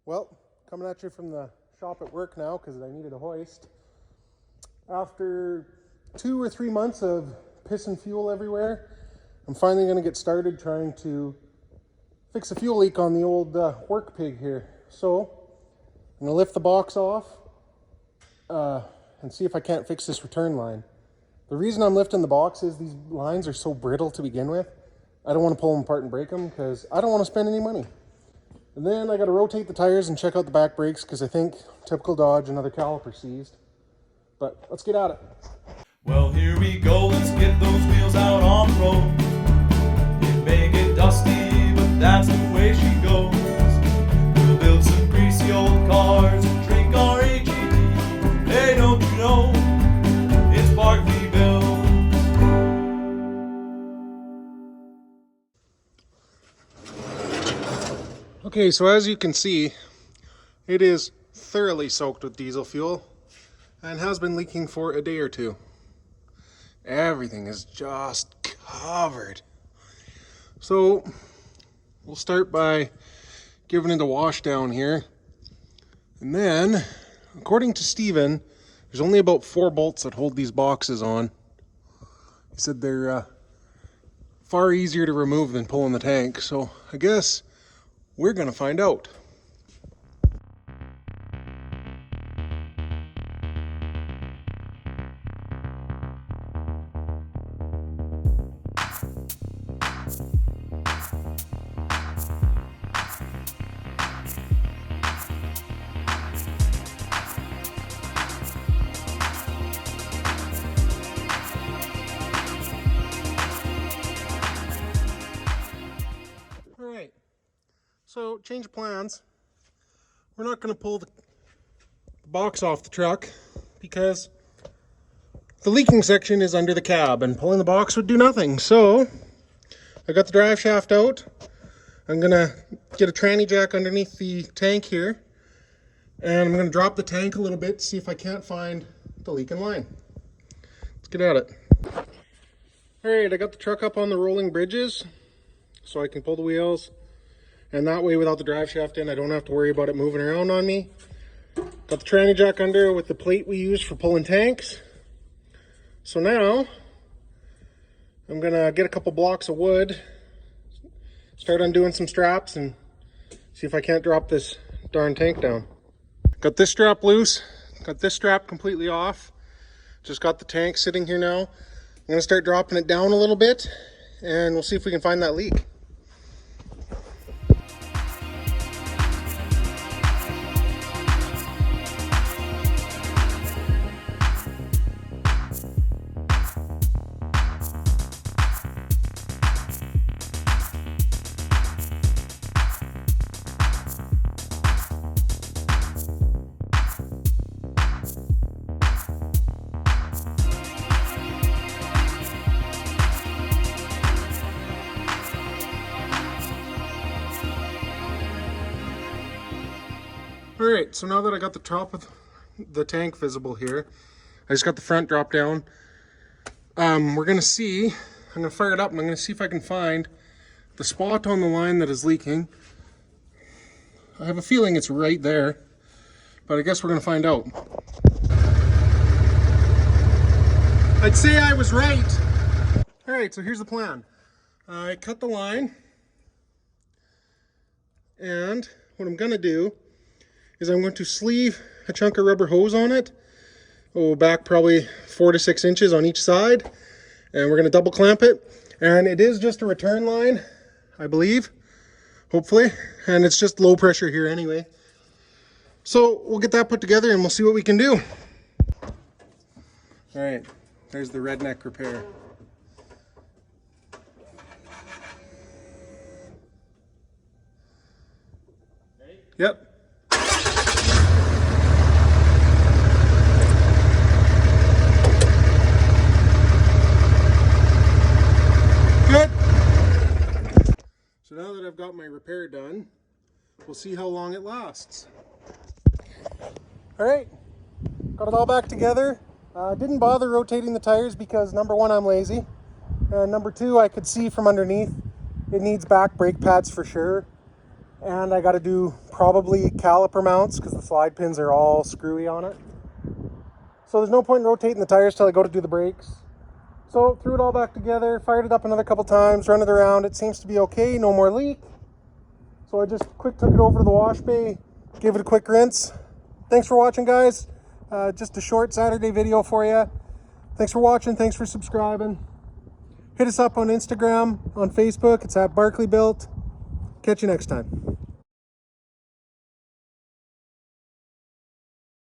Well, coming at you from the shop at work now because I needed a hoist. After 2 or 3 months of pissing fuel everywhere, I'm finally going to get started trying to fix a fuel leak on the old work pig here. So I'm going to lift the box off and see if I can't fix this return line. The reason I'm lifting the box is these lines are so brittle to begin with. I don't want to pull them apart and break them because I don't want to spend any money. And then I got to rotate the tires and check out the back brakes because I think, typical Dodge, another caliper seized. But let's get at it. Well, here we go, let's get those wheels out on the road. It may get dusty, but that's the way she goes. We'll build some greasy old cars and drink our AGD. Hey, don't you know, it's Barkley Bill. Okay, so as you can see, it is thoroughly soaked with diesel fuel and has been leaking for a day or two. Everything is just covered. So we'll start by giving it a wash down here. And then, according to Steven, there's only about 4 bolts that hold these boxes on. He said they're far easier to remove than pulling the tank. So I guess we're gonna find out. So, change of plans. We're not going to pull the box off the truck because the leaking section is under the cab and pulling the box would do nothing. So, I got the drive shaft out. I'm going to get a tranny jack underneath the tank here. And I'm going to drop the tank a little bit to see if I can't find the leaking line. Let's get at it. Alright, I got the truck up on the rolling bridges so I can pull the wheels. And that way, without the drive shaft in, I don't have to worry about it moving around on me. Got the tranny jack under with the plate we use for pulling tanks. So now, I'm gonna get a couple blocks of wood, start undoing some straps, and see if I can't drop this darn tank down. Got this strap loose, got this strap completely off. Just got the tank sitting here now. I'm gonna start dropping it down a little bit, and we'll see if we can find that leak. Alright, so now that I got the top of the tank visible here, I just got the front drop down. We're going to see, I'm going to fire it up and I'm going to see if I can find the spot on the line that is leaking. I have a feeling it's right there, but I guess we're going to find out. I'd say I was right. Alright, so here's the plan. I cut the line, and what I'm going to do is I'm going to sleeve a chunk of rubber hose on it, back probably 4 to 6 inches on each side, and we're going to double clamp it. And it is just a return line, I believe, hopefully, and it's just low pressure here anyway. So we'll get that put together and we'll see what we can do. All right, there's the redneck repair. Yep. Good. So now that I've got my repair done, we'll see how long it lasts. All right, got it all back together. Didn't bother rotating the tires because number one, I'm lazy. And number two, I could see from underneath, it needs back brake pads for sure. And I got to do probably caliper mounts because the slide pins are all screwy on it. So there's no point in rotating the tires till I go to do the brakes. So threw it all back together, fired it up another couple times, run it around. It seems to be okay, no more leak. So I just quick took it over to the wash bay, gave it a quick rinse. Thanks for watching, guys. Just a short Saturday video for you. Thanks for watching, thanks for subscribing. Hit us up on Instagram, on Facebook, it's at Barkley Built. Catch you next time.